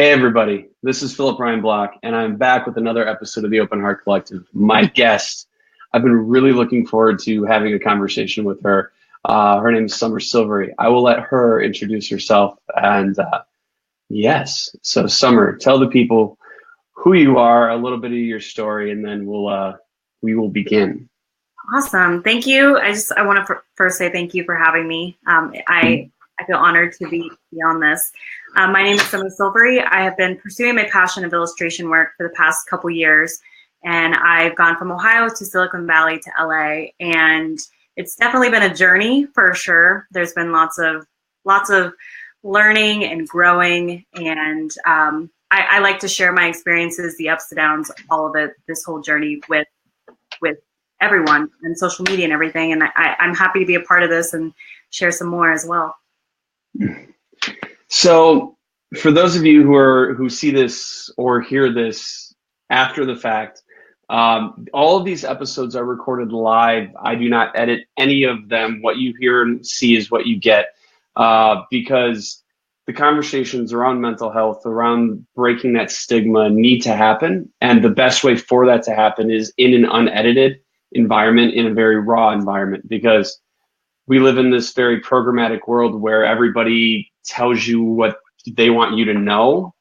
Hey everybody, this is Philip Ryan Block, and I'm back with another episode of the Open Heart Collective. My guest, I've been really looking forward to having a conversation with her. Her name is Summer Silvery. I will let her introduce herself. And yes, so Summer, tell the people who you are, a little bit of your story, and then we will begin. Awesome. Thank you. I want to first say thank you for having me. I feel honored to be on this. My name is Summer Silvery. I have been pursuing my passion of illustration work for the past couple years, and I've gone from Ohio to Silicon Valley to LA, and it's definitely been a journey for sure. There's been lots of learning and growing, and I like to share my experiences, the ups, the downs, all of it, this whole journey with everyone and social media and everything. And I'm happy to be a part of this and share some more as well. So, for those of you who see this or hear this after the fact, all of these episodes are recorded live. I do not edit any of them. What you hear and see is what you get, because the conversations around mental health, around breaking that stigma, need to happen. And the best way for that to happen is in an unedited environment, in a very raw environment, because we live in this very programmatic world where everybody tells you what they want you to know,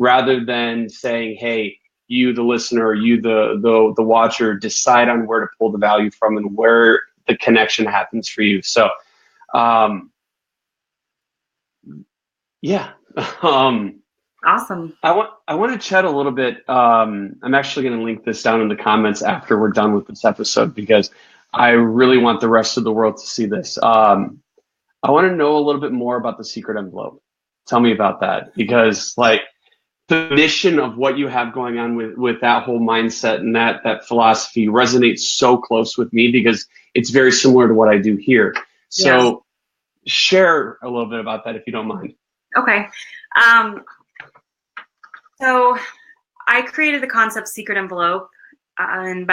rather than saying, hey, you the listener, you the watcher, decide on where to pull the value from and where the connection happens for you. So yeah. Awesome. I want to chat a little bit. I'm actually going to link this down in the comments after we're done with this episode, because I really want the rest of the world to see this. I want to know a little bit more about the secret envelope. Tell me about that, because like the mission of what you have going on with that whole mindset and that philosophy resonates so close with me, because it's very similar to what I do here. So share a little bit about that if you don't mind. Okay. So I created the concept secret envelope in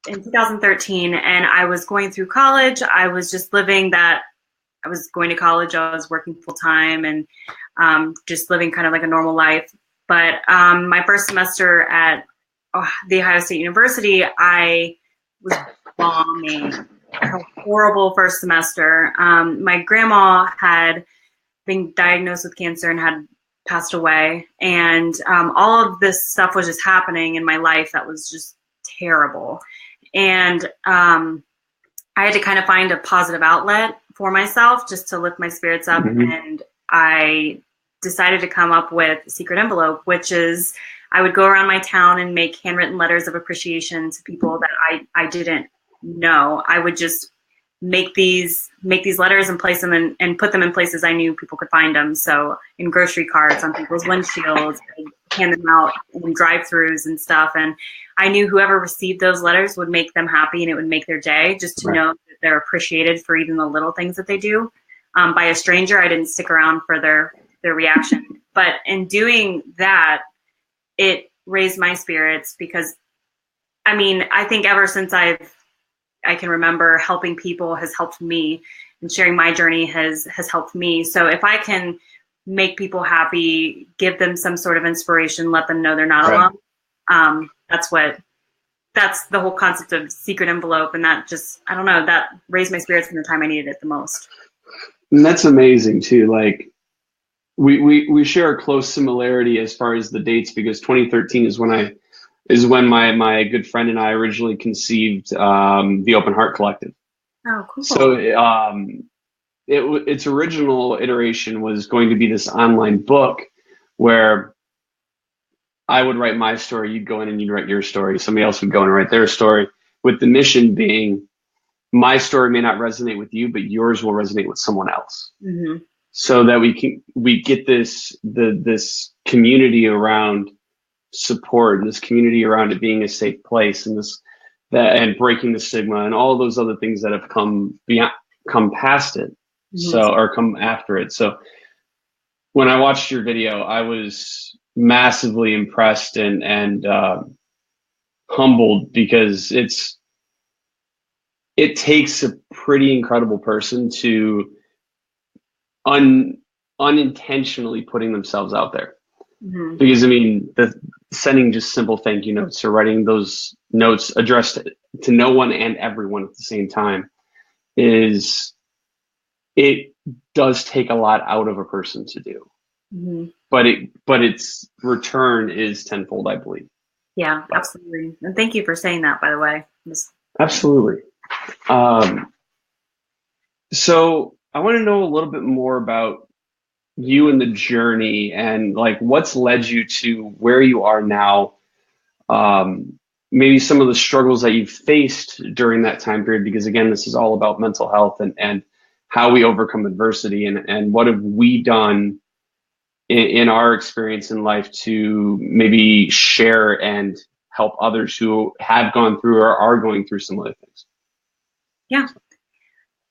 2013, and I was going through college. I was just living that. I was going to college. I was working full time and just living kind of like a normal life. But my first semester at the Ohio State University, I was bombing. A horrible first semester. My grandma had been diagnosed with cancer and had passed away, and all of this stuff was just happening in my life that was just terrible. And I had to kind of find a positive outlet for myself just to lift my spirits up. Mm-hmm. And I decided to come up with Secret Envelope, which is I would go around my town and make handwritten letters of appreciation to people that I didn't know. I would just make these letters and place them and put them in places I knew people could find them. So in grocery carts, on people's windshields, I'd hand them out in drive-throughs and stuff. And I knew whoever received those letters would make them happy, and it would make their day, just to know that they're appreciated for even the little things that they do. By a stranger, I didn't stick around for their reaction. But in doing that, it raised my spirits, because I mean, I think ever since I can remember, helping people has helped me, and sharing my journey has helped me. So if I can make people happy, give them some sort of inspiration, let them know they're not alone. That's the whole concept of Secret Envelope. And that just, I don't know, that raised my spirits in the time I needed it the most. And that's amazing too. Like we share a close similarity as far as the dates, because 2013 is when my good friend and I originally conceived the Open Heart Collective. Oh, cool. So its original iteration was going to be this online book where I would write my story, you'd go in and you'd write your story, somebody else would go in and write their story, with the mission being my story may not resonate with you, but yours will resonate with someone else. Mm-hmm. So that we get this community around support, and this community around it being a safe place, and and breaking the stigma and all those other things that have come past it. Mm-hmm. So, or come after it. So when I watched your video, I was massively impressed and humbled, because it takes a pretty incredible person to unintentionally putting themselves out there. Mm-hmm. Because I mean, sending just simple thank you notes or writing those notes addressed to no one and everyone at the same time is it does take a lot out of a person to do. Mm-hmm. But its return is tenfold, I believe. Yeah, But absolutely. And thank you for saying that, by the way. absolutely. Um, so I want to know a little bit more about you and the journey and like what's led you to where you are now. Maybe some of the struggles that you've faced during that time period, because again, this is all about mental health and how we overcome adversity and what have we done in our experience in life to maybe share and help others who have gone through or are going through similar things. Yeah.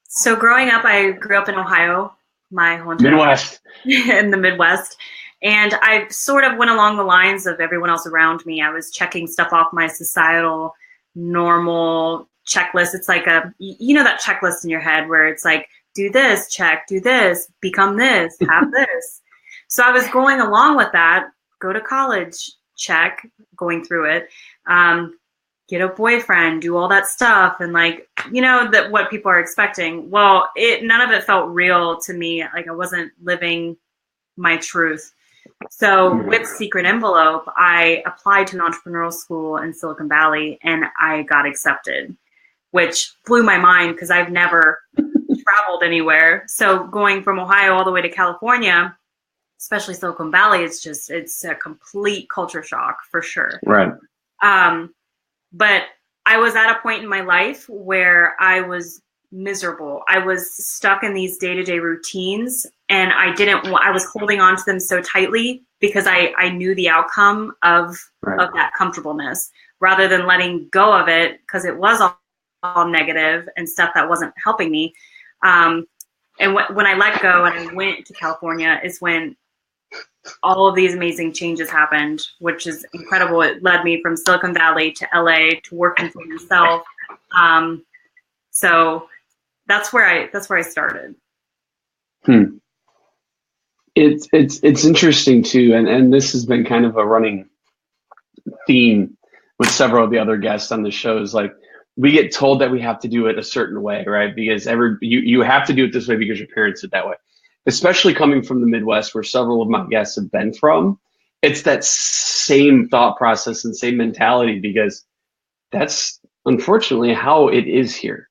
So growing up, I grew up in Ohio, my whole entire Midwest. in the Midwest. And I sort of went along the lines of everyone else around me. I was checking stuff off my societal normal checklist. It's like that checklist in your head where it's like, do this, check, do this, become this, have this. So I was going along with that, go to college, check, going through it. Get a boyfriend, do all that stuff, and that what people are expecting. Well, none of it felt real to me. Like I wasn't living my truth. So with Secret Envelope, I applied to an entrepreneurial school in Silicon Valley and I got accepted, which blew my mind because I've never traveled anywhere. So going from Ohio all the way to California, especially Silicon Valley, it's a complete culture shock for sure. Right. But I was at a point in my life where I was miserable. I was stuck in these day-to-day routines and I was holding on to them so tightly because I knew the outcome of that comfortableness rather than letting go of it because it was all negative and stuff that wasn't helping me. And when I let go and I went to California is when all of these amazing changes happened, which is incredible. It led me from Silicon Valley to LA to working for myself. So that's where I started. It's interesting too, and this has been kind of a running theme with several of the other guests on the shows. Like we get told that we have to do it a certain way, right? Because you have to do it this way because your parents did that way. Especially coming from the Midwest, where several of my guests have been from, it's that same thought process and same mentality because that's unfortunately how it is here.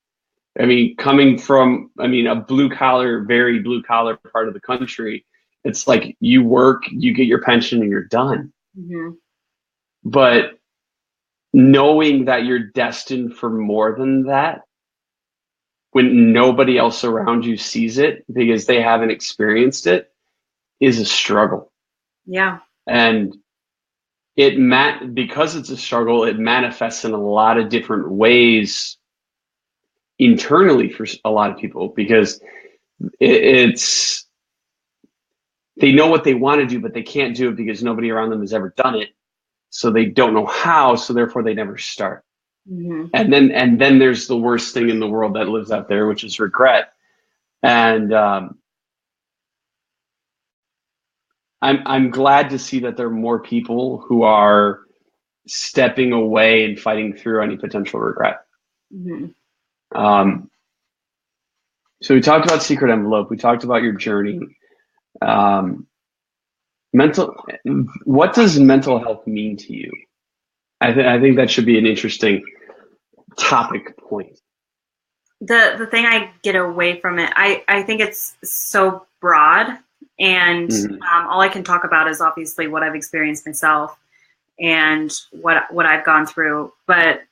I mean, coming from, a very blue collar part of the country, it's like you work, you get your pension, and you're done. Mm-hmm. But knowing that you're destined for more than that, when nobody else around you sees it because they haven't experienced it, is a struggle. Yeah. And because it's a struggle, it manifests in a lot of different ways internally for a lot of people because it's they know what they want to do, but they can't do it because nobody around them has ever done it. So they don't know how, so therefore they never start. Mm-hmm. And then there's the worst thing in the world that lives out there, which is regret. And I'm glad to see that there are more people who are stepping away and fighting through any potential regret. Mm-hmm. So we talked about Secret Envelope. We talked about your journey. What does mental health mean to you? I think that should be an interesting topic point. The thing I get away from it, I think it's so broad, and all I can talk about is obviously what I've experienced myself and what I've gone through. But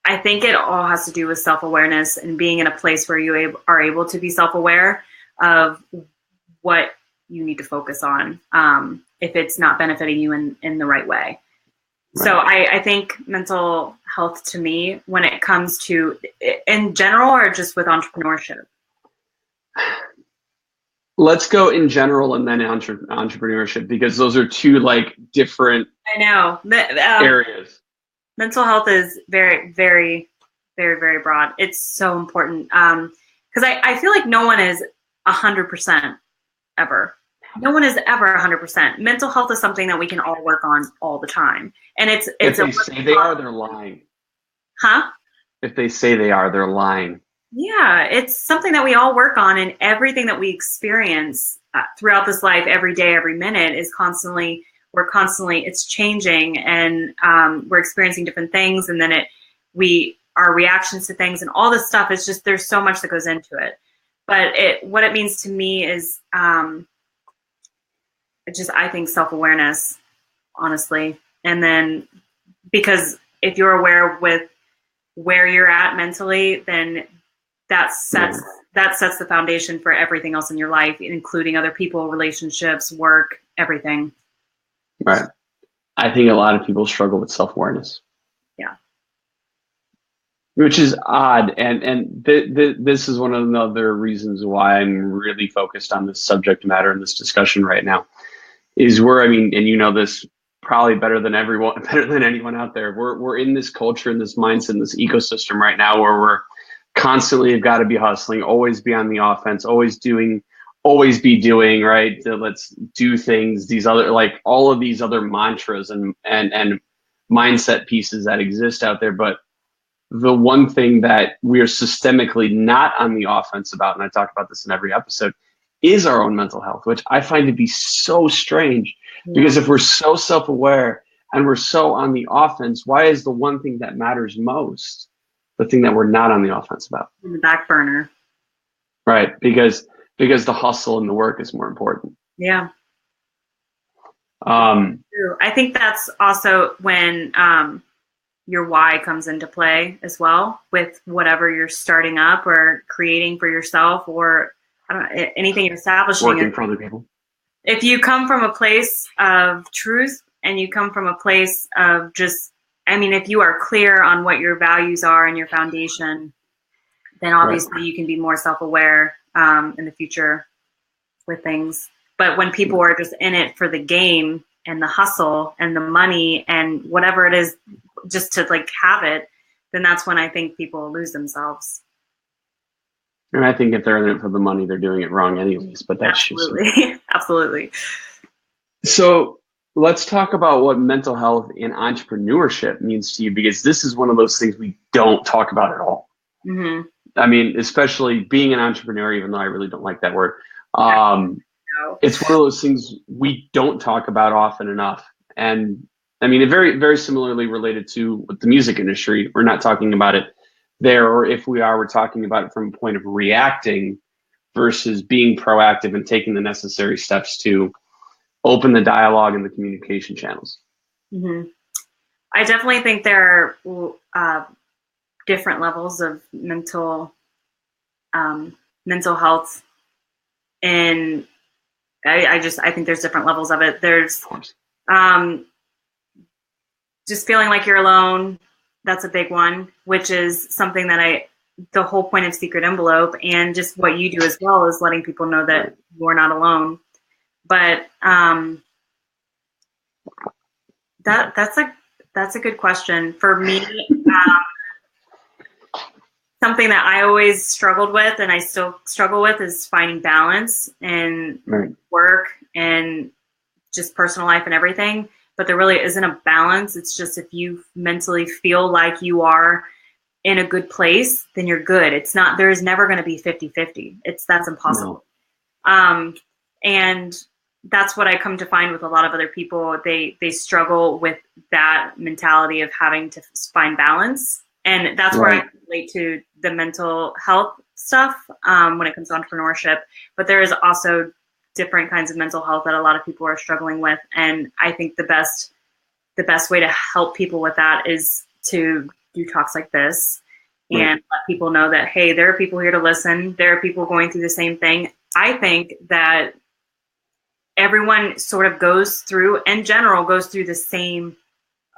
I think it all has to do with self-awareness and being in a place where you are able to be self-aware of what you need to focus on if it's not benefiting you in the right way. Right. So I think mental health to me, when it comes to in general or just with entrepreneurship? Let's go in general and then entrepreneurship, because those are two different areas. Mental health is very, very, very, very broad. It's so important because I feel like no one is 100%. no one is ever 100%. Mental health is something that we can all work on all the time. And If it's a they say they are, they're lying. huh? If they say they are, they're lying. Yeah, it's something that we all work on, and everything that we experience throughout this life, every day, every minute, is constantly, it's changing, and we're experiencing different things, and then our reactions to things, and all this stuff is just, there's so much that goes into it. But what it means to me is I think self-awareness, honestly, and then because if you're aware with where you're at mentally, then that sets the foundation for everything else in your life, including other people, relationships, work, everything. Right. I think a lot of people struggle with self-awareness. Yeah. Which is odd, and this is one of the other reasons why I'm really focused on this subject matter and this discussion right now. Is where, I mean, and you know this probably better than anyone out there. We're in this culture, in this mindset, in this ecosystem right now where we're constantly have got to be hustling, always be on the offense, always be doing, right? Let's do things, these other, like all of these other mantras and mindset pieces that exist out there. But the one thing that we are systemically not on the offense about, and I talk about this in every episode, is our own mental health, which I find to be so strange. Because if we're so self-aware and we're so on the offense, why is the one thing that matters most the thing that we're not on the offense about? In the back burner. Right. Because the hustle and the work is more important. Yeah. I think that's also when your why comes into play as well, with whatever you're starting up or creating for yourself, or I don't know, anything you're establishing. Working for other people. If you come from a place of truth and you come from a place of just, I mean, if you are clear on what your values are and your foundation, then obviously you can be more self-aware in the future with things. But when people are just in it for the game and the hustle and the money and whatever it is, just to like have it, then that's when I think people lose themselves. And I think if they're in it for the money, they're doing it wrong anyways, but that's absolutely. Just... Absolutely. So let's talk about what mental health and entrepreneurship means to you, because this is one of those things we don't talk about at all. Mm-hmm. I mean, especially being an entrepreneur, even though I really don't like that word. It's one of those things we don't talk about often enough. And I mean, very, very similarly related to with the music industry. We're not talking about it there, or if we are, we're talking about it from a point of reacting versus being proactive and taking the necessary steps to open the dialogue and the communication channels. Mm-hmm. I definitely think there are different levels of mental health, and I think there's different levels of it. There's just feeling like you're alone. That's a big one, which is something that the whole point of Secret Envelope and just what you do as well is letting people know that you're not alone. But that's a good question for me. Something that I always struggled with, and I still struggle with, is finding balance in work and just personal life and everything. But there really isn't a balance. It's just if you mentally feel like you are in a good place, then you're good. It's not, there's never going to be 50-50. That's impossible. No. And that's what I come to find with a lot of other people. They struggle with that mentality of having to find balance. And that's where I relate to the mental health stuff when it comes to entrepreneurship. But there is also different kinds of mental health that a lot of people are struggling with. And I think the best way to help people with that is to do talks like this and let people know that, hey, there are people here to listen. There are people going through the same thing. I think that everyone sort of goes through the same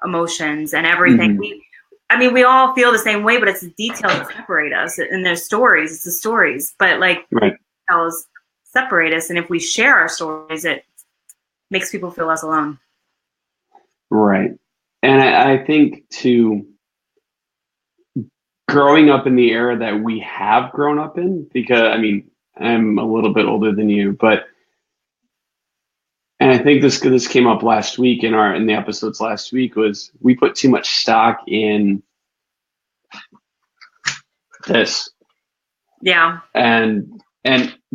emotions and everything. Mm-hmm. We all feel the same way, but it's the details that separate us. And there's stories. It's the stories. But details separate us. And if we share our stories, it makes people feel less alone. Right. And I think, too, growing up in the era that we have grown up in, because, I'm a little bit older than you, but think this came up last week in the episodes last week, was we put too much stock in this. Yeah. And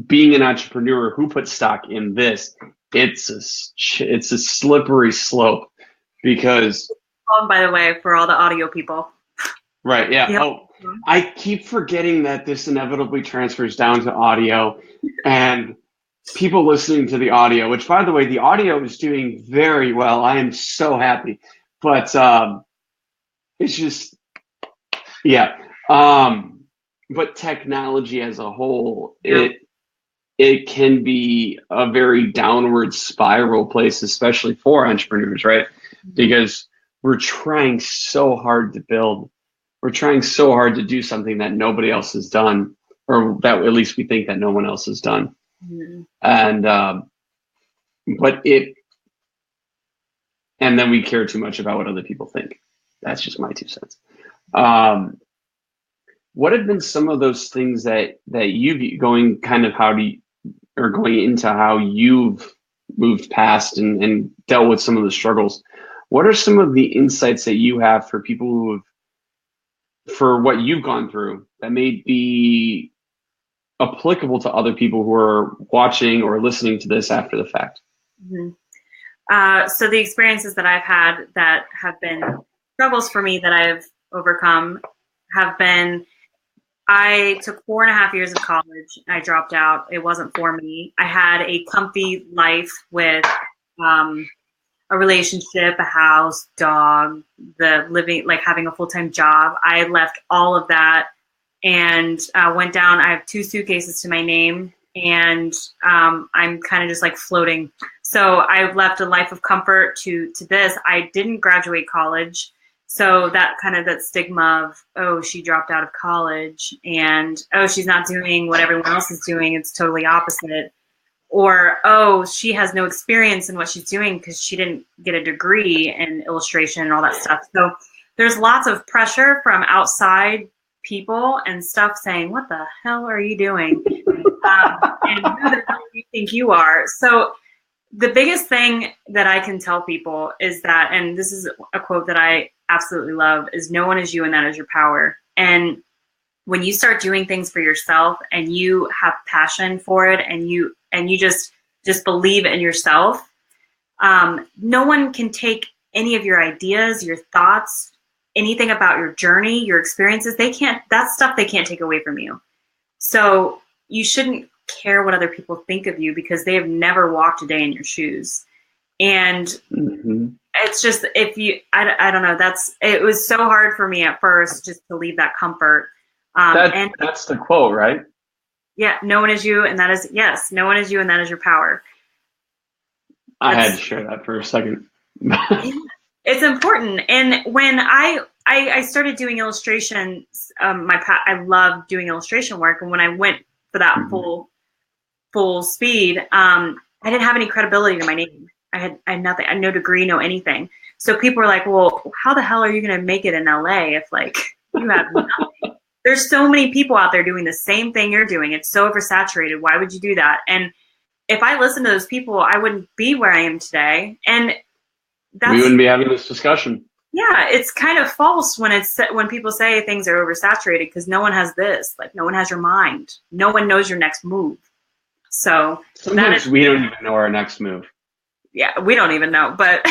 being an entrepreneur who puts stock in this, it's a slippery slope, because By the way, for all the audio people. right, yeah. Yep. Oh, I keep forgetting that this inevitably transfers down to audio, and people listening to the audio, which, by the way, the audio is doing very well. I am so happy. But it's just, yeah. But technology as a whole, Yeah. it can be a very downward spiral place, especially for entrepreneurs, right? Because we're trying so hard to build. We're trying so hard to do something that nobody else has done, or that at least we think that no one else has done. Mm-hmm. And and then we care too much about what other people think. That's just my 2 cents. What have been some of those things that you've going kind of going into how you've moved past and dealt with some of the struggles? What are some of the insights that you have for people who have, for what you've gone through, that may be applicable to other people who are watching or listening to this after the fact? Mm-hmm. So the experiences that I've had that have been struggles for me that I've overcome have been, I took 4.5 years of college. I dropped out. It wasn't for me. I had a comfy life with a relationship, a house, dog, the living, like having a full-time job. I left all of that and went down. I have 2 suitcases to my name, and I'm kind of just like floating. So I left a life of comfort to this. I didn't graduate college. So that kind of that stigma of, oh, she dropped out of college, and oh, she's not doing what everyone else is doing. It's totally opposite. Or, oh, she has no experience in what she's doing because she didn't get a degree in illustration and all that stuff. So there's lots of pressure from outside people and stuff saying, what the hell are you doing? And who the hell do you think you are? So the biggest thing that I can tell people is that, and this is a quote that I absolutely love, is no one is you and that is your power. And when you start doing things for yourself and you have passion for it and you just believe in yourself, no one can take any of your ideas, your thoughts, anything about your journey, your experiences. That's stuff they can't take away from you. So you shouldn't care what other people think of you because they have never walked a day in your shoes. And it's just, I don't know, it was so hard for me at first just to leave that comfort. That's the quote, right? Yeah, no one is you, and that is, yes, no one is you, and that is your power. I had to share that for a second. It's important. And when I started doing illustrations, I love doing illustration work, and when I went for that full speed, I didn't have any credibility to my name. I had nothing. I had no degree, no anything. So people were like, well, how the hell are you going to make it in LA if like you have nothing? There's so many people out there doing the same thing you're doing. It's so oversaturated. Why would you do that? And if I listened to those people, I wouldn't be where I am today. And we wouldn't be having this discussion. Yeah, it's kind of false when people say things are oversaturated because no one has this. Like, no one has your mind. No one knows your next move. So sometimes we don't even know our next move. Yeah, we don't even know, but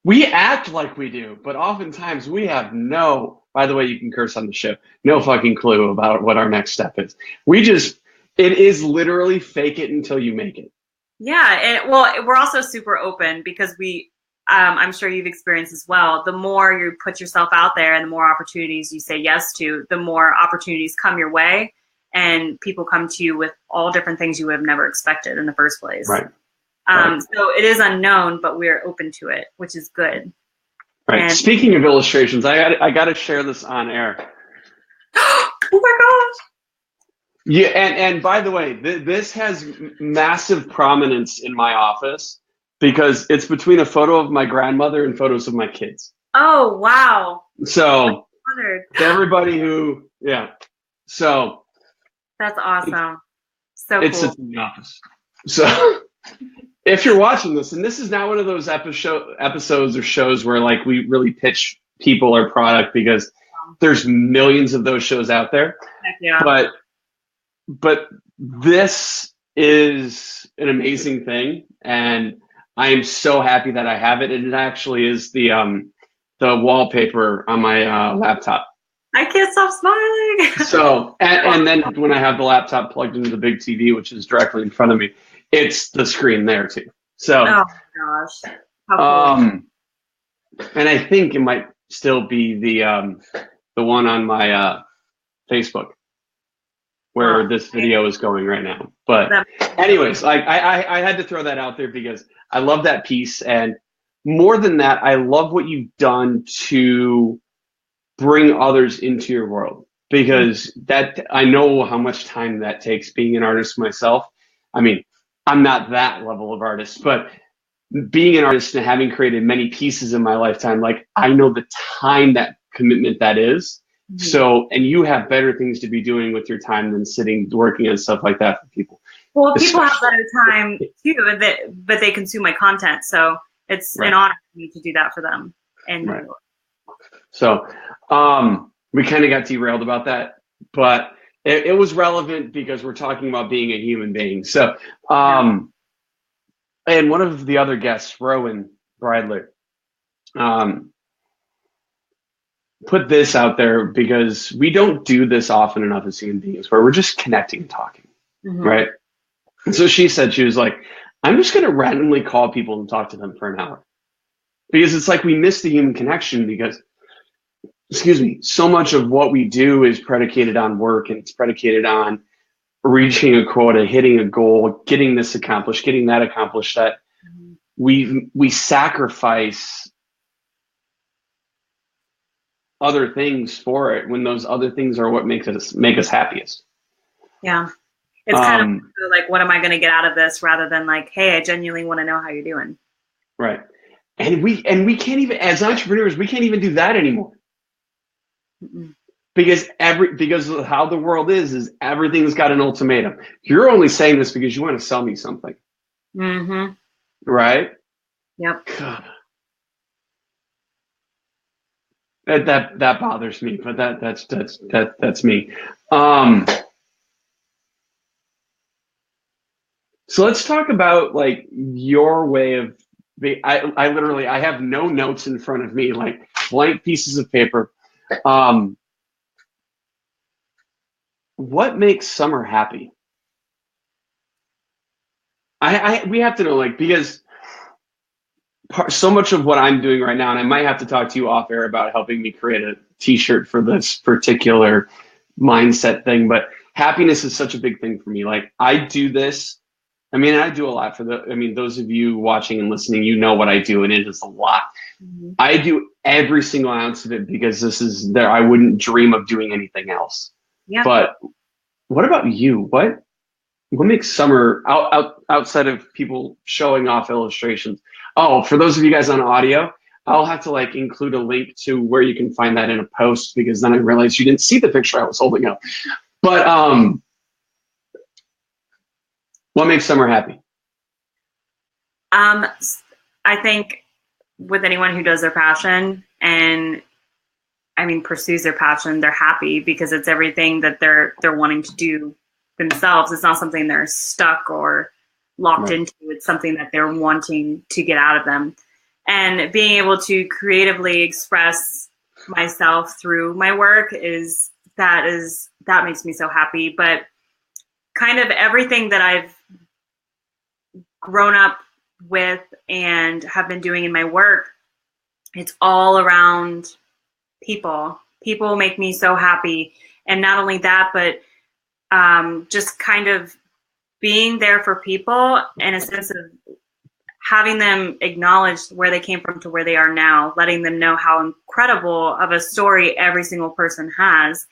we act like we do, but oftentimes we have no, by the way, you can curse on the show, no fucking clue about what our next step is. It is literally fake it until you make it. Yeah, and well, we're also super open because I'm sure you've experienced as well. The more you put yourself out there and the more opportunities you say yes to, the more opportunities come your way and people come to you with all different things you would have never expected in the first place. Right. So it is unknown, but we're open to it, which is good. Right. And speaking of illustrations, I got to share this on air. Oh my gosh. Yeah, and by the way, this has massive prominence in my office because it's between a photo of my grandmother and photos of my kids. Oh, wow. So everybody so that's awesome. So it cool. sits in the office. So if you're watching this, and this is not one of those episodes or shows where like we really pitch people or product, because there's millions of those shows out there. Yeah. But this is an amazing thing, and I am so happy that I have it. And it actually is the wallpaper on my laptop. I can't stop smiling. So, and then when I have the laptop plugged into the big TV, which is directly in front of me, it's the screen there too. So, oh my gosh, how cool. and I think it might still be the one on my Facebook where this video is going right now. But anyways, like I had to throw that out there because I love that piece, and more than that, I love what you've done to bring others into your world, because that I know how much time that takes being an artist myself. I mean, I'm not that level of artist, but being an artist and having created many pieces in my lifetime, like I know the time, that commitment that is. Mm-hmm. So, and you have better things to be doing with your time than sitting working on stuff like that for people. Well, people have better time too, but they consume my content. So it's an honor for me to do that for them. And so we kind of got derailed about that, but it was relevant because we're talking about being a human being. So, and one of the other guests, Rowan Bridler, put this out there because we don't do this often enough as human beings, where we're just connecting and talking, right? And so she said, she was like, I'm just going to randomly call people and talk to them for an hour, because it's like we miss the human connection, because so much of what we do is predicated on work, and it's predicated on reaching a quota, hitting a goal, getting this accomplished, getting that accomplished, that we sacrifice other things for it, when those other things are what make us happiest. Yeah. It's kind of like, what am I going to get out of this, rather than like, hey, I genuinely want to know how you're doing. Right. And we can't even, as entrepreneurs, we can't even do that anymore. Because of how the world is everything's got an ultimatum. You're only saying this because you want to sell me something. Mm-hmm. Right? Yep. God. That bothers me, but that's me. So let's talk about like your way of being. I literally have no notes in front of me, like blank pieces of paper. What makes Summer happy? We have to know, like, because so much of what I'm doing right now, and I might have to talk to you off air about helping me create a t-shirt for this particular mindset thing, but happiness is such a big thing for me. Like, I do this. I mean, I do a lot those of you watching and listening, you know what I do, and it is a lot. Mm-hmm. I do every single ounce of it because this is there. I wouldn't dream of doing anything else. Yeah. But what about you? What makes Summer outside of people showing off illustrations? Oh, for those of you guys on audio, I'll have to like include a link to where you can find that in a post, because then I realized you didn't see the picture I was holding up. But what makes Summer happy? I think with anyone who does their passion and pursues their passion, they're happy because it's everything that they're wanting to do themselves. It's not something they're stuck or locked into. It's something that they're wanting to get out of them. And being able to creatively express myself through my work that makes me so happy. But kind of everything that I've grown up with and have been doing in my work, it's all around people. People make me so happy. And not only that, but just kind of being there for people in a sense of having them acknowledge where they came from to where they are now, letting them know how incredible of a story every single person has.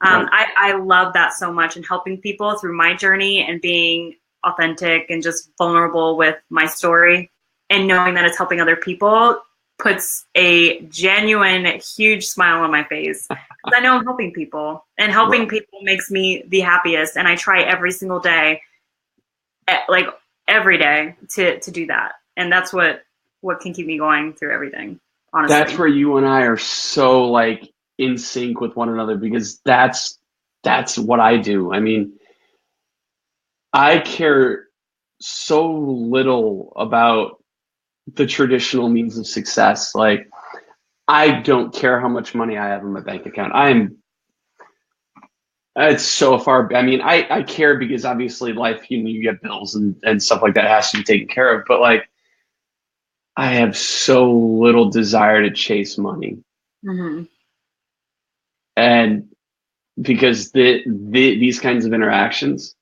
I love that so much, and helping people through my journey and being authentic and just vulnerable with my story, and knowing that it's helping other people puts a genuine, huge smile on my face, because I know I'm helping people, and helping people makes me the happiest. And I try every single day, like every day to do that. And that's what can keep me going through everything, That's honestly. where you and I are so like in sync with one another because that's what I do. I mean, I care so little about the traditional means of success. Like I don't care how much money I have in my bank account. I am it's so far. I mean, I care because obviously life, you get bills and stuff like that has to be taken care of. But like, I have so little desire to chase money, Hmm. and because these kinds of interactions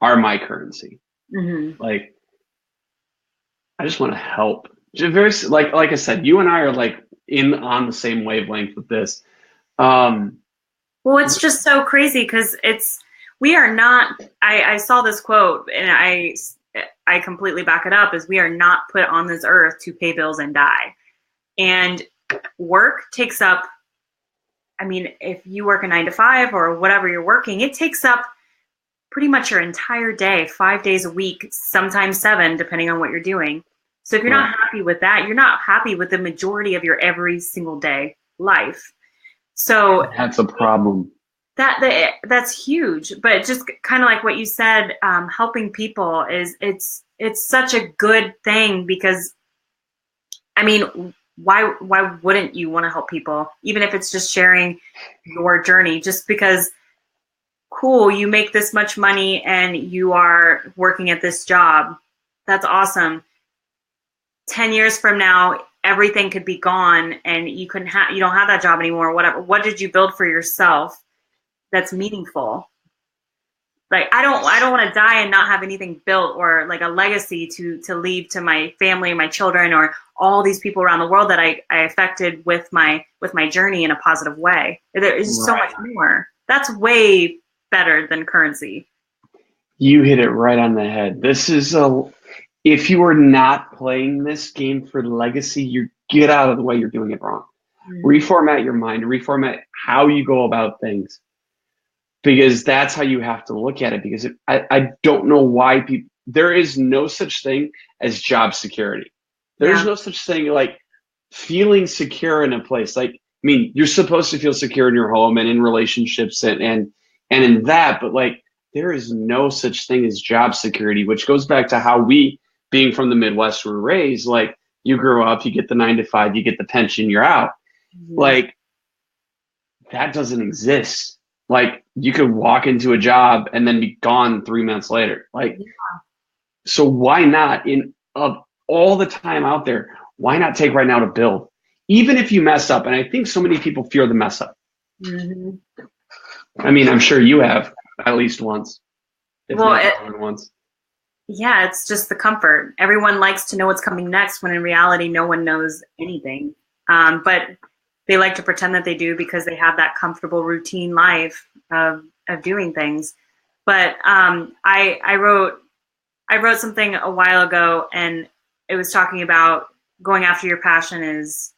are my currency. Hmm. Like, I just want to help. Just very like I said, you and I are like in on the same wavelength with this. Um, Well, it's just so crazy because we are not. I saw this quote and I completely back it up. Is we are not put on this earth to pay bills and die. And work takes up. I mean, if you work a 9 to 5 or whatever you're working, it takes up pretty much your entire day, 5 days a week, sometimes seven, depending on what you're doing. So if you're right. not happy with that, you're not happy with the majority of your every single day life. So That's a problem. that's huge. But just kind of like what you said, helping people is it's such a good thing because I mean, why wouldn't you want to help people, even if it's just sharing your journey? Just because cool, you make this much money and you are working at this job. That's awesome. 10 years from now, everything could be gone and you don't have that job anymore, whatever. What did you build for yourself that's meaningful? Like I don't want to die and not have anything built or like a legacy to leave to my family and my children or all these people around the world that I affected with my journey in a positive way. There is so much Right. more. That's way better than currency. You hit it right on the head. This is a if you are not playing this game for legacy, you get out of the way. You're doing it wrong. Mhm. Reformat your mind, reformat how you go about things, because that's how you have to look at it. Because I don't know why people, there is no such thing as job security. There's Yeah. no such thing like feeling secure in a place. Like, I mean, you're supposed to feel secure in your home and in relationships and in that, but like, there is no such thing as job security, which goes back to how we, being from the Midwest, were raised. Like, you grow up, you get the 9 to 5, you get the pension, you're out. Mhm. Like, that doesn't exist. Like, you could walk into a job and then be gone 3 months later. Like, so why not in of all the time out there, why not take right now to build? Even if you mess up, and I think so many people fear the mess up. Mhm. I mean, I'm sure you have at least once, if Well, not more than once. yeah, it's just the comfort. Everyone likes to know what's coming next when in reality, no one knows anything. But they like to pretend that they do because they have that comfortable routine life of doing things. But I wrote something a while ago, and it was talking about going after your passion is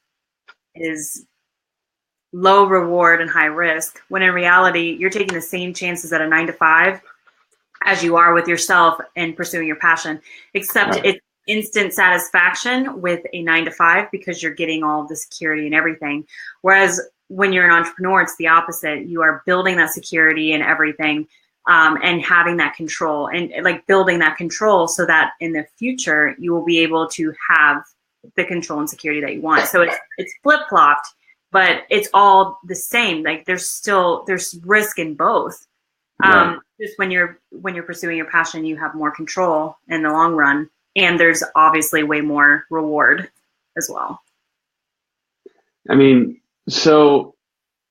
low reward and high risk. When in reality, you're taking the same chances at a 9 to 5 as you are with yourself and pursuing your passion, except Right. it's instant satisfaction with a 9 to 5 because you're getting all of the security and everything. Whereas when you're an entrepreneur, it's the opposite. You are building that security and everything, and having that control and like building that control so that in the future you will be able to have the control and security that you want. So it's flip flopped, but it's all the same. Like there's risk in both. Right. Just when you're pursuing your passion, you have more control in the long run, and there's obviously way more reward as well. I mean, so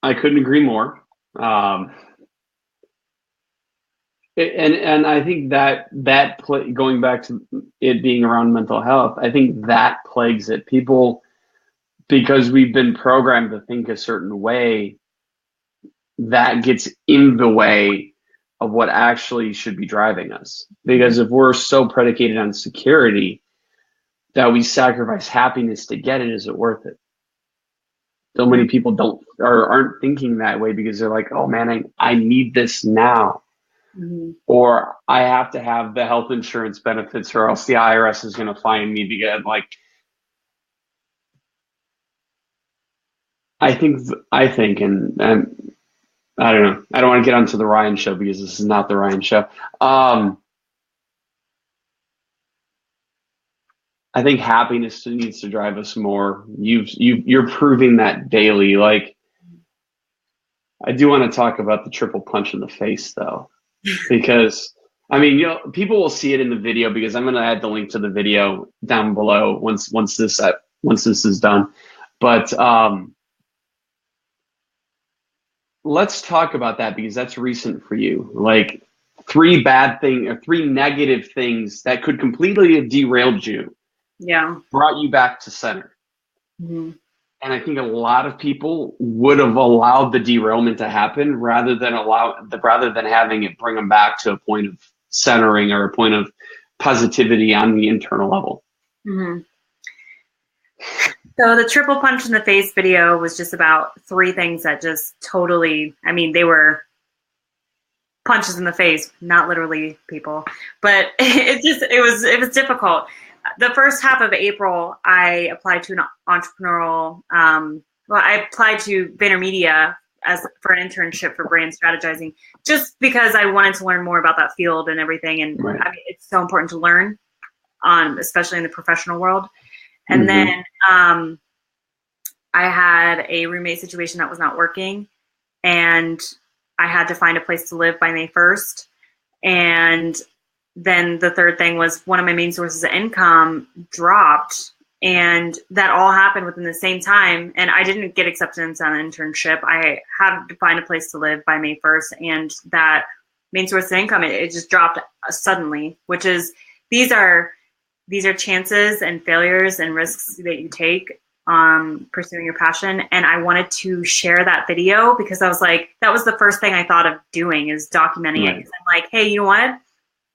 I couldn't agree more. Um, and I think going back to it being around mental health, I think that plagues it. People, because we've been programmed to think a certain way, that gets in the way of what actually should be driving us. Mhm. Because if we're so predicated on security that we sacrifice happiness to get it, is it worth it? So Mhm. many people don't or aren't thinking that way because they're like, oh man, I need this now. Mm-hmm. or I have to have the health insurance benefits, or else the IRS is going to fine me because, like, and I don't know. I don't want to get onto the Ryan show because this is not the Ryan show. I think happiness needs to drive us more. You're proving that daily. Like, I do want to talk about the triple punch in the face, though, because I mean, people will see it in the video, because I'm going to add the link to the video down below once this is done. But let's talk about that, because that's recent for you. Like, three negative things that could completely have derailed you, Yeah. brought you back to center. Mm-hmm. And I think a lot of people would have allowed the derailment to happen rather than having it bring them back to a point of centering, or a point of positivity on the internal level. Mm-hmm. So the triple punch in the face video was just about 3 things that just totally, I mean, they were punches in the face, not literally, people, but it was difficult. The first half of April, I applied to an entrepreneurial, I applied to VaynerMedia for an internship for brand strategizing, just because I wanted to learn more about that field and everything. And Right. I mean, it's so important to learn, especially in the professional world. And Mm-hmm. then I had a roommate situation that was not working, and I had to find a place to live by May 1st. And then the third thing was one of my main sources of income dropped, and that all happened within the same time. And I didn't get acceptance on an internship. I had to find a place to live by May 1st, and that main source of income, it just dropped suddenly, which is, these are chances and failures and risks that you take pursuing your passion. And I wanted to share that video because I was like, that was the first thing I thought of doing, is documenting it. Because I'm like, hey, you know what?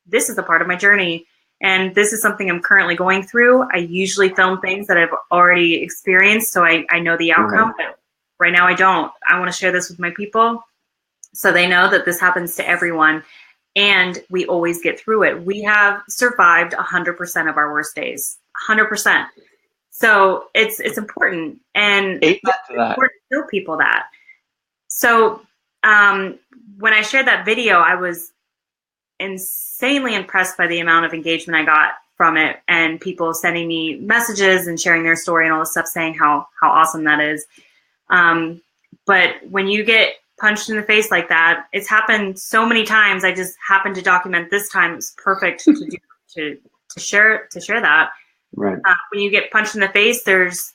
This is a part of my journey, and this is something I'm currently going through. I usually film things that I've already experienced, so I know the outcome. But right now I don't. I want to share this with my people so they know that this happens to everyone, and we always get through it. We have survived 100% of our worst days, 100%. So it's important, and it's important to tell people that. So when I shared that video, I was insanely impressed by the amount of engagement I got from it, and people sending me messages and sharing their story and all this stuff, saying how awesome that is. But when you get punched in the face like that, it's happened so many times. I just happened to document this time. It's perfect to share that. Right. When you get punched in the face, there's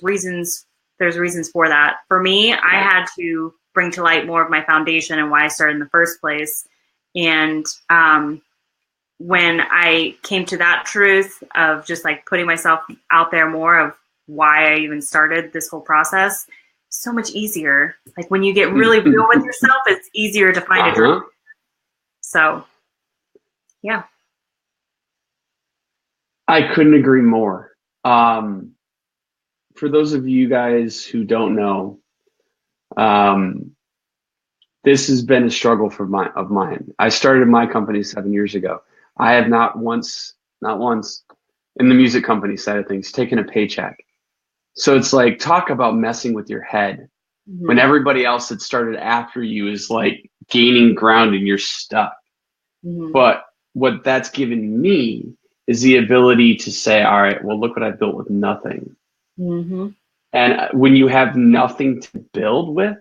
reasons for that. For me, I had to bring to light more of my foundation and why I started in the first place. And when I came to that truth of just like putting myself out there more, of why I even started this whole process, so much easier. Like when you get really real with yourself, it's easier to find a truth. So, yeah. I couldn't agree more. For those of you guys who don't know, this has been a struggle of mine. I started my company 7 years ago. I have not once in the music company side of things taken a paycheck. So it's like, talk about messing with your head when everybody else that started after you is like gaining ground and you're stuck. But what that's given me is the ability to say, all right, well, look what I built with nothing. And when you have nothing to build with,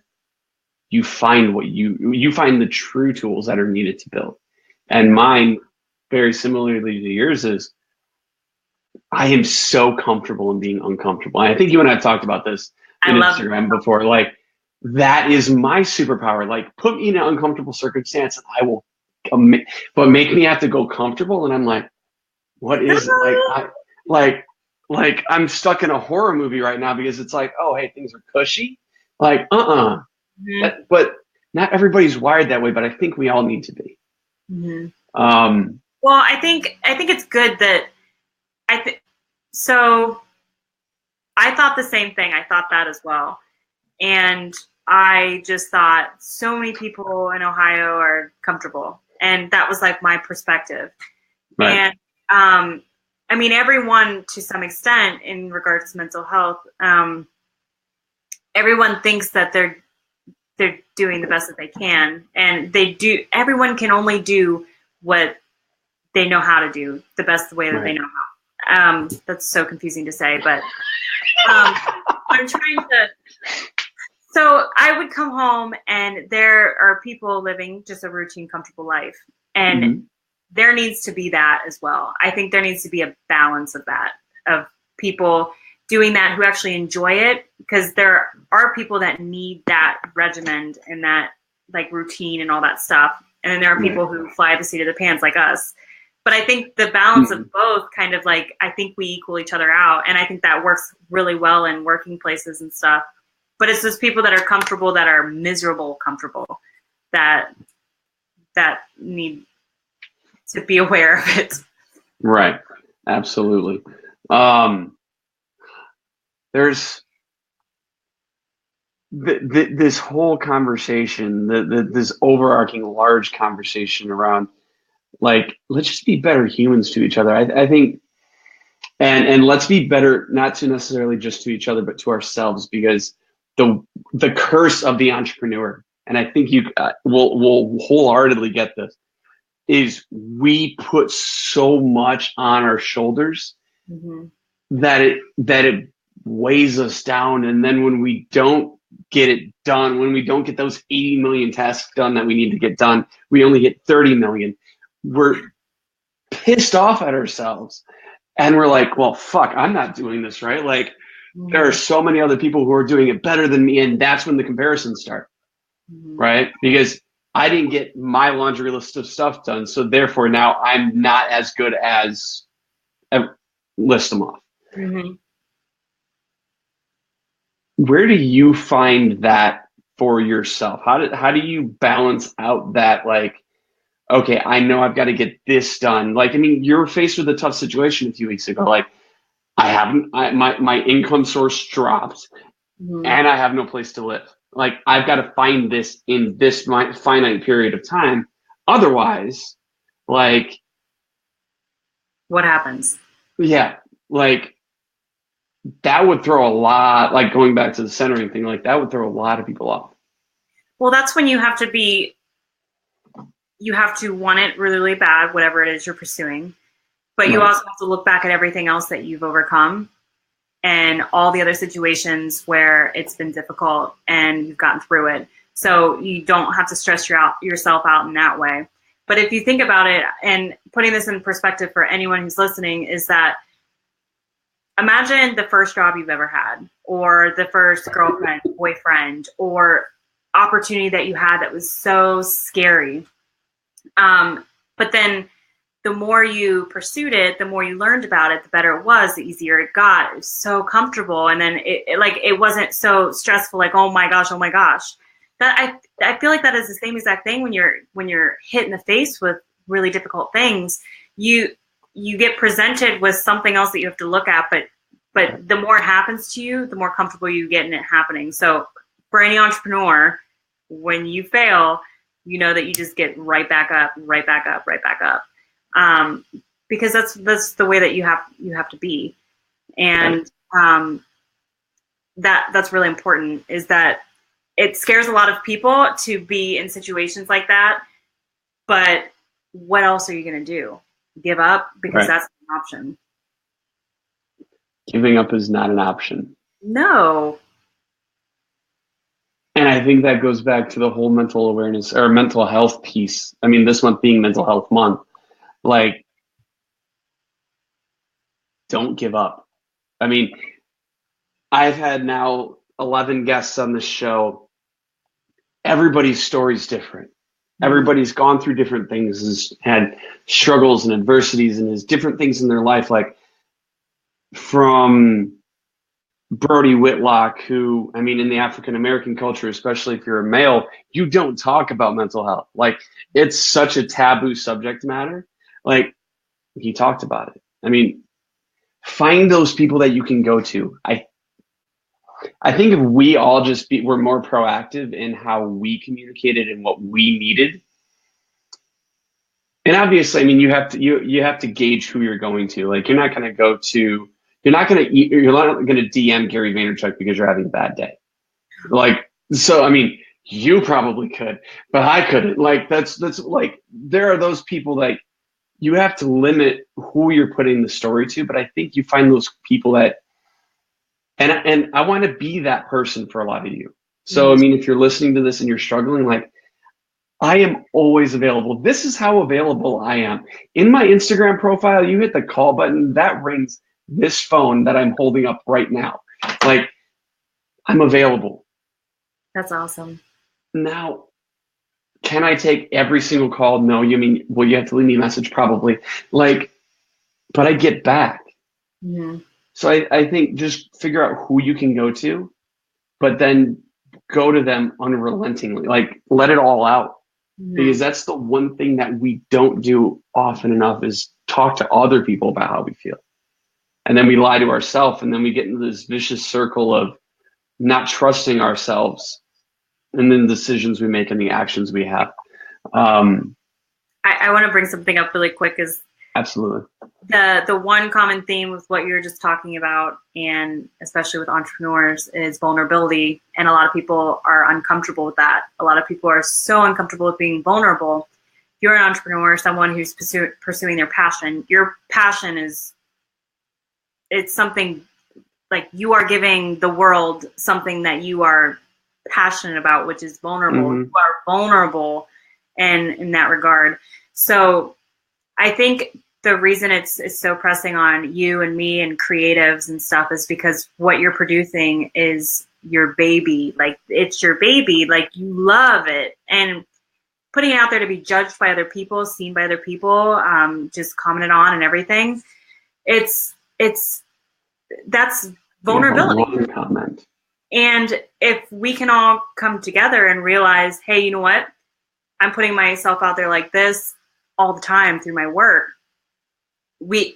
you find you find the true tools that are needed to build. And mine, very similarly to yours, is I am so comfortable in being uncomfortable. And I think you and I have talked about this in Instagram before. Like, that is my superpower. Like, put me in an uncomfortable circumstance and I will, but make me have to go comfortable. And I'm like, what is it? Like I'm stuck in a horror movie right now because it's like, oh, hey, things are cushy. Like, but not everybody's wired that way, but I think we all need to be. Well, I think it's good that so I thought the same thing. I thought that as well. And I just thought so many people in Ohio are comfortable. And that was like my perspective. Right. And I mean, everyone to some extent in regards to mental health, everyone thinks that they're doing the best that they can, and they do. Everyone can only do what they know how to do the best way that Right. they know how. That's so confusing to say, but I'm trying to. So I would come home, and there are people living just a routine, comfortable life, and Mhm. there needs to be that as well. I think there needs to be a balance of that, of people doing that who actually enjoy it, because there are people that need that regimen and that like routine and all that stuff. And then there are people who fly the seat of the pants like us. But I think the balance of both kind of like, I think we equal each other out. And I think that works really well in working places and stuff. But it's those people that are comfortable, that are miserable, comfortable, that need to be aware of it. Right. Absolutely. There's this whole conversation, this overarching large conversation around like, let's just be better humans to each other. I think, and let's be better, not to necessarily just to each other, but to ourselves, because the curse of the entrepreneur, and I think you will wholeheartedly get this, is we put so much on our shoulders Mm-hmm. that it weighs us down, and then when we don't get it done, when we don't get those 80 million tasks done that we need to get done, we only get 30 million. We're pissed off at ourselves, and we're like, well, fuck, I'm not doing this right. Like, there are so many other people who are doing it better than me, and that's when the comparisons start. Mm-hmm. Right? Because I didn't get my laundry list of stuff done, so therefore now I'm not as good as list them off. Mm-hmm. Where do you find that for yourself? How do you balance out that, like, okay, I know I've got to get this done. Like, I mean, you're faced with a tough situation a few weeks ago. Like, my income source dropped, Mm-hmm. and I have no place to live. Like, I've got to find this in this finite period of time. Otherwise, like, What happens? yeah, like that would throw a lot, like going back to the centering thing, like that would throw a lot of people off. Well, that's when you have to want it really, really bad, whatever it is you're pursuing. But you Right. also have to look back at everything else that you've overcome and all the other situations where it's been difficult and you've gotten through it. So you don't have to stress yourself out in that way. But if you think about it, and putting this in perspective for anyone who's listening, is that imagine the first job you've ever had, or the first girlfriend, boyfriend, or opportunity that you had that was so scary. But then the more you pursued it, the more you learned about it, the better it was, the easier it got. It was so comfortable. And then it wasn't so stressful, like, oh my gosh. That I feel like that is the same exact thing when you're hit in the face with really difficult things. You get presented with something else that you have to look at, but the more it happens to you, the more comfortable you get in it happening. So for any entrepreneur, when you fail, you know that you just get right back up, right back up, right back up. Because that's the way that you have to be. And that's really important, is that it scares a lot of people to be in situations like that. But what else are you going to do? Give up? Because that's an option. Giving up is not an option. No. And I think that goes back to the whole mental awareness or mental health piece. I mean, this month being Mental Health Month, like, don't give up. I mean, I've had now 11 guests on the show. Everybody's story is different. Everybody's gone through different things, has had struggles and adversities, and has different things in their life. Like, from Brody Whitlock, who, I mean, in the African American culture, especially if you're a male, you don't talk about mental health. Like, it's such a taboo subject matter. Like, he talked about it. I mean, find those people that you can go to. I think if we all were more proactive in how we communicated and what we needed, And obviously, I mean, you have to gauge who you're going to. Like, you're not going to DM Gary Vaynerchuk because you're having a bad day. Like, so I mean, you probably could, but I couldn't. Like, that's like there are those people like you have to limit who you're putting the story to. But I think you find those people that, and I want to be that person for a lot of you. So I Mhm. mean, if you're listening to this and you're struggling, like I am always available. This is how available I am. In my Instagram profile, you hit the call button, that rings this phone that I'm holding up right now. Like, I'm available. That's awesome. Now, can I take every single call? No, you mean, well, you have to leave me a message probably. Like, but I get back. Mhm. So I think just figure out who you can go to, but then go to them unrelentingly. Like, let it all out. Because Mhm. that's the one thing that we don't do often enough is talk to other people about how we feel. And then we lie to ourselves, and then we get into this vicious circle of not trusting ourselves and then the decisions we make and the actions we have. Um, I want to bring something up really quick. Is Absolutely. the one common theme with what you were just talking about, and especially with entrepreneurs, is vulnerability. And a lot of people are uncomfortable with that. A lot of people are so uncomfortable with being vulnerable. If you're an entrepreneur, someone who's pursuing their passion, your passion is, it's something like you are giving the world something that you are passionate about, which is vulnerable. You Mm-hmm. are vulnerable in that regard. So I think the reason it's so pressing on you and me and creatives and stuff is because what you're producing is your baby. Like, it's your baby. Like, you love it. And putting it out there to be judged by other people, seen by other people, just commented on and everything. It's that's You have vulnerability. one comment. And if we can all come together and realize, hey, you know what? I'm putting myself out there like this all the time through my work.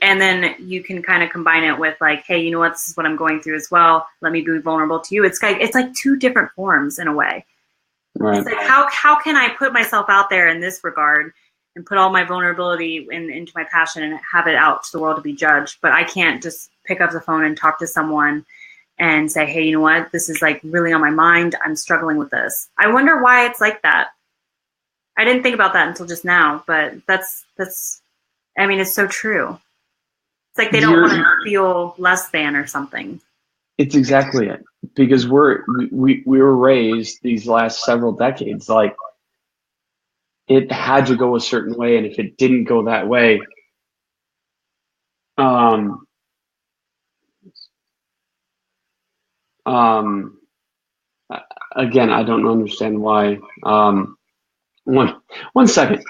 And then you can kind of combine it with like, hey, you know what? This is what I'm going through as well. Let me be vulnerable to you. It's like two different forms in a way. It's Right. like, how can I put myself out there in this regard and put all my vulnerability into my passion and have it out to the world to be judged? But I can't just pick up the phone and talk to someone and say, hey, you know what? This is like really on my mind. I'm struggling with this. I wonder why it's like that. I didn't think about that until just now, but I mean, it's so true. It's like they don't want You're to feel less than or something. It's exactly it. Because we were raised these last several decades like it had to go a certain way, and if it didn't go that way, um, um, again, I don't understand why. One one second.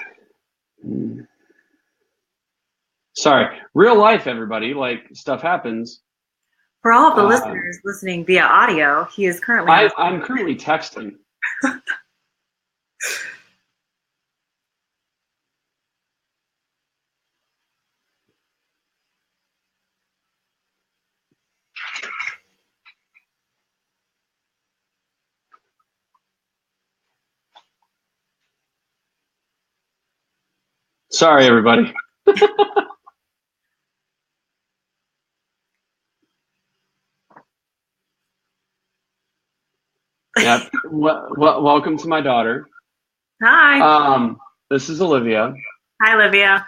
Sorry, real life, everybody. Like stuff happens. For all of the Uh, listeners listening via audio, he is currently on. I'm currently texting. Sorry, everybody. Yep. Welcome to my daughter. Hi. Um, this is Olivia. Hi, Olivia.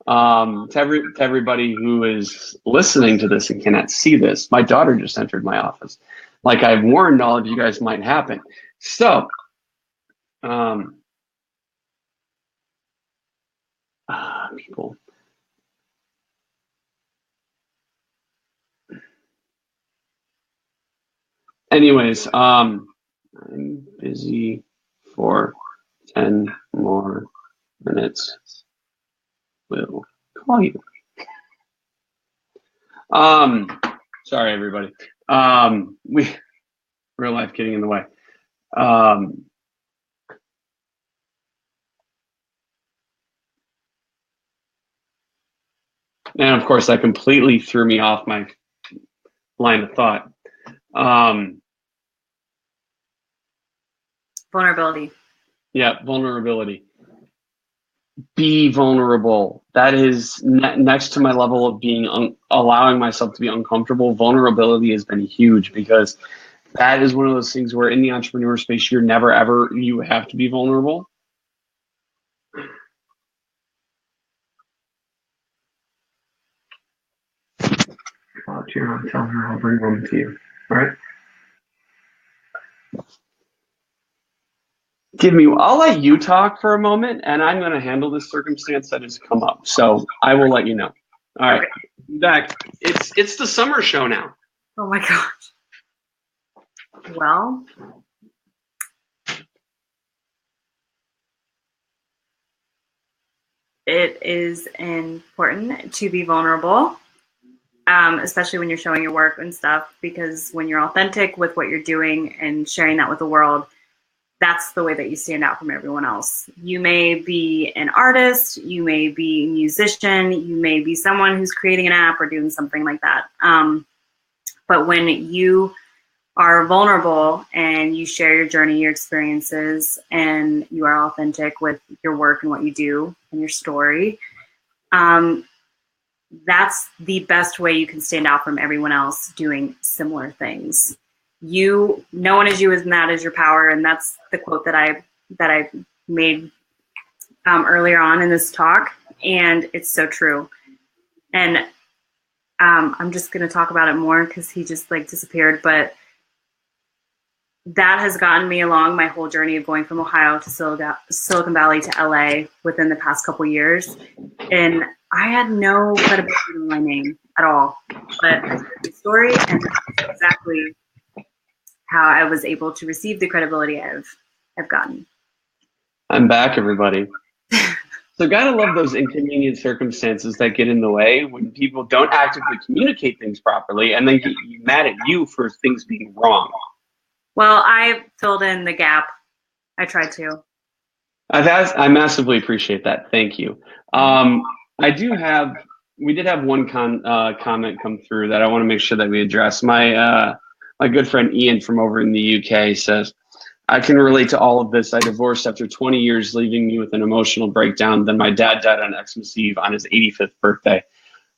To everybody who is listening to this and cannot see this, my daughter just entered my office. Like I've warned all of you guys might happen. So, um, people. Anyways, I'm busy for 10 more minutes. Will call you. Um, Sorry, everybody. We real life getting in the way. Um, and of course, that completely threw me off my line of thought. Um, Vulnerability. yeah, vulnerability. be vulnerable. That is next to my level of being allowing myself to be uncomfortable. Vulnerability has been huge because that is one of those things where in the entrepreneur space, you're never ever, you have to be vulnerable. Tell her I'll bring one to you. All right. I'll let you talk for a moment, and I'm going to handle this circumstance that has come up. So I will let you know. All right. Okay. Back. It's the summer show now. Oh my gosh. Well, it is important to be vulnerable, especially when you're showing your work and stuff, because when you're authentic with what you're doing and sharing that with the world, that's the way that you stand out from everyone else. You may be an artist, you may be a musician, you may be someone who's creating an app or doing something like that. But when you are vulnerable and you share your journey, your experiences, and you are authentic with your work and what you do and your story, that's the best way you can stand out from everyone else doing similar things. No one is you, and that is your power. And that's the quote that I made earlier on in this talk, and it's so true. And I'm just going to talk about it more because he just disappeared, but that has gotten me along my whole journey of going from Ohio to Silicon Valley to LA within the past couple years. And I had no credibility in my name at all, but I shared the story, and that's exactly how I was able to receive the credibility I've gotten. I'm back, everybody. So gotta love those inconvenient circumstances that get in the way when people don't actively communicate things properly and then get mad at you for things being wrong. Well, I filled in the gap. I tried to. I massively appreciate that. Thank you. We did have one comment come through that I want to make sure that we address. My good friend Ian from over in the UK says, I can relate to all of this. I divorced after 20 years, leaving me with an emotional breakdown. Then my dad died on Xmas Eve on his 85th birthday.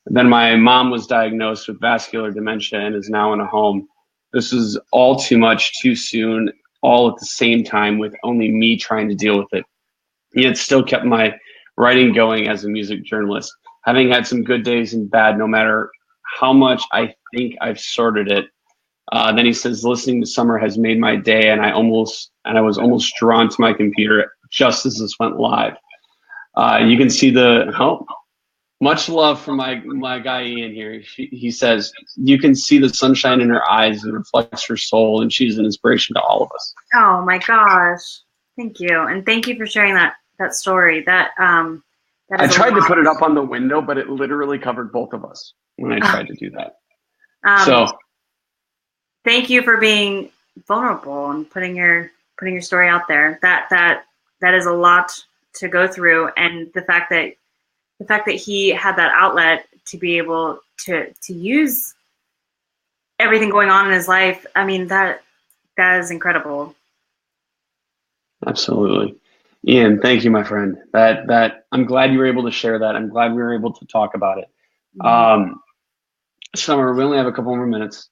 Then my mom was diagnosed with vascular dementia and is now in a home. This was all too much, too soon, all at the same time with only me trying to deal with it. Yet still kept my writing going as a music journalist. Having had some good days and bad, no matter how much I think I've sorted it. Then he says, listening to Summer has made my day, and I was almost drawn to my computer just as this went live. You can see much love from my guy Ian here. He says, you can see the sunshine in her eyes and reflects her soul, and she's an inspiration to all of us. Oh my gosh. Thank you. And thank you for sharing that story. I tried to put it up on the window, but it literally covered both of us when I tried to do that. So thank you for being vulnerable and putting your story out there. That is a lot to go through, and the fact that he had that outlet to be able to use everything going on in his life. I mean, that is incredible. Absolutely. Ian, thank you, my friend. That I'm glad you were able to share that. I'm glad we were able to talk about it. Mm-hmm. Summer, we only have a couple more minutes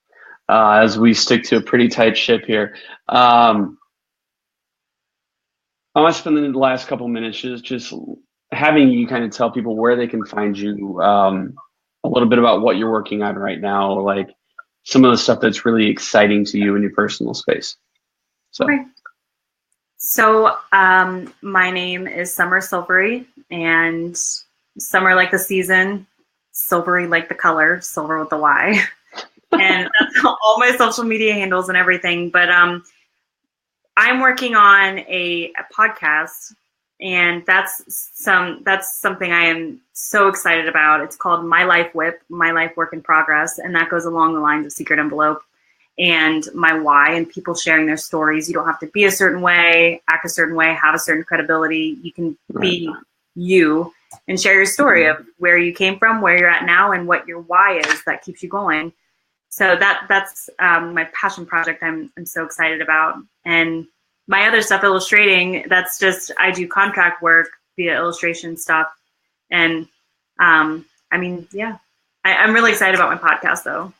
as we stick to a pretty tight ship here. I want to spend the last couple minutes just having you kind of tell people where they can find you, a little bit about what you're working on right now, like some of the stuff that's really exciting to you in your personal space. So. Okay. So my name is Summer Silvery, and summer like the season, silvery like the color, silver with the Y. And that's all my social media handles and everything. But I'm working on a podcast, and that's something I am so excited about. It's called My Life Whip, My Life Work in Progress, and that goes along the lines of Secret Envelope and my why, and people sharing their stories. You don't have to be a certain way, act a certain way, have a certain credibility. You can be you and share your story of where you came from, where you're at now, and what your why is that keeps you going. So that's my passion project I'm so excited about. And my other stuff, illustrating, that's just, I do contract work via illustration stuff. And I mean, yeah, I'm really excited about my podcast, though.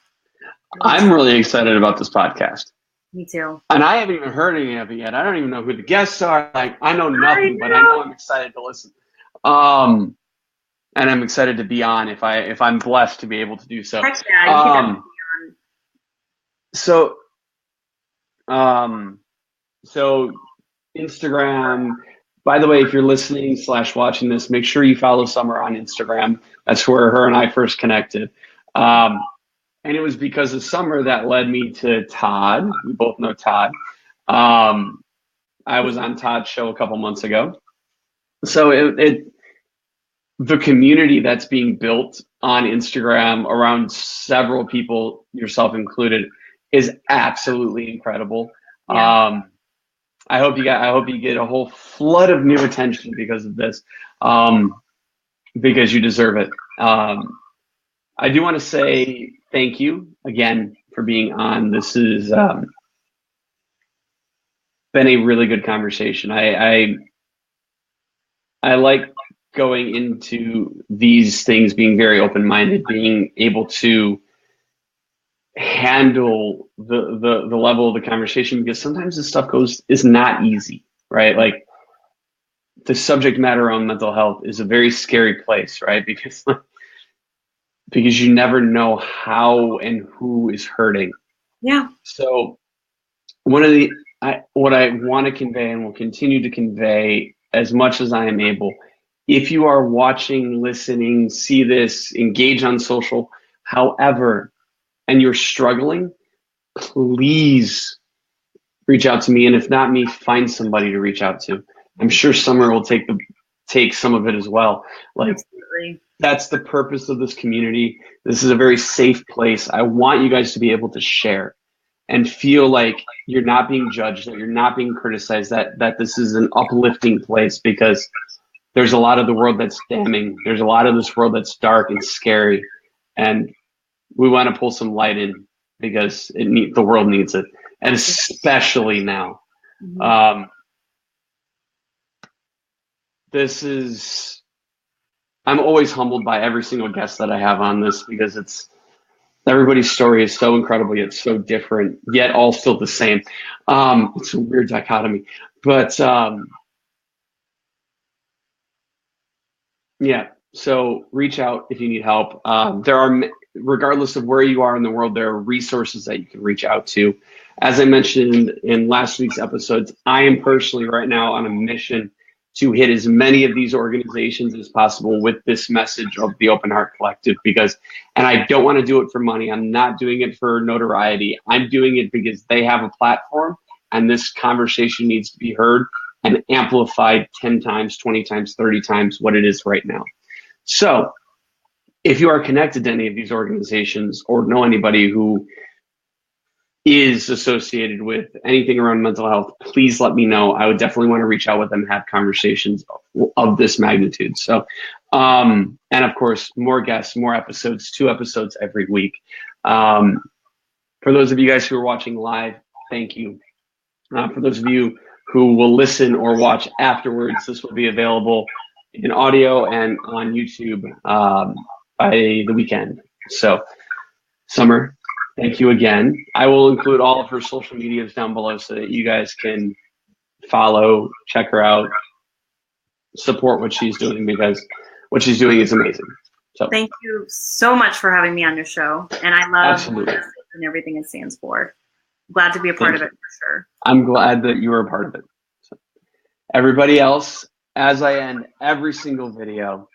I'm really excited about this podcast. Me too. And I haven't even heard any of it yet. I don't even know who the guests are. Like, I know nothing, but I know I'm excited to listen. And I'm excited to be on if I'm blessed to be able to do so. Heck yeah, you can So Instagram. By the way, if you're listening / watching this, make sure you follow Summer on Instagram. That's where her and I first connected. And it was because of Summer that led me to Todd. We both know Todd. I was on Todd's show a couple months ago. So the community that's being built on Instagram around several people, yourself included, is absolutely incredible. Yeah. I hope you get a whole flood of new attention because of this, because you deserve it. I do want to say thank you again for being on. This has been a really good conversation. I like going into these things being very open-minded, being able to handle the level of the conversation, because sometimes this stuff is not easy, right? Like, the subject matter around mental health is a very scary place, right? Because you never know how and who is hurting. Yeah. So what I want to convey and will continue to convey as much as I am able, if you are watching, listening, see this, engage on social, however, and you're struggling, please reach out to me. And if not me, find somebody to reach out to. I'm sure Summer will take some of it as well. Like, absolutely. That's the purpose of this community. This is a very safe place. I want you guys to be able to share and feel like you're not being judged, that you're not being criticized, that this is an uplifting place, because there's a lot of the world that's damning. There's a lot of this world that's dark and scary. And we want to pull some light in because the world needs it. And especially now. Mm-hmm. I'm always humbled by every single guest that I have on this, because everybody's story is so incredible, yet so different, yet all still the same. It's a weird dichotomy, but yeah. So reach out if you need help. Regardless of where you are in the world, there are resources that you can reach out to. As I mentioned in last week's episodes, I am personally right now on a mission to hit as many of these organizations as possible with this message of the Open Heart Collective, and I don't want to do it for money. I'm not doing it for notoriety. I'm doing it because they have a platform, and this conversation needs to be heard and amplified 10 times, 20 times, 30 times what it is right now. So if you are connected to any of these organizations or know anybody who is associated with anything around mental health, please let me know. I would definitely want to reach out with them and have conversations of this magnitude. So, and of course, more guests, more episodes, 2 episodes every week. For those of you guys who are watching live, thank you. For those of you who will listen or watch afterwards, this will be available in audio and on YouTube by the weekend. So, Summer, thank you again. I will include all of her social medias down below so that you guys can follow, check her out, support what she's doing, because what she's doing is amazing. So thank you so much for having me on your show. And I love absolutely and everything it stands for. Glad to be a part of it, for sure. I'm glad that you were a part of it. So, everybody else, as I end every single video,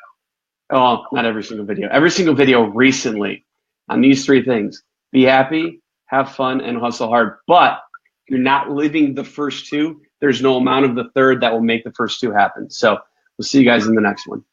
not every single video recently on these 3 things: be happy, have fun, and hustle hard. But if you're not living the first 2, there's no amount of the third that will make the first 2 happen. So we'll see you guys in the next one.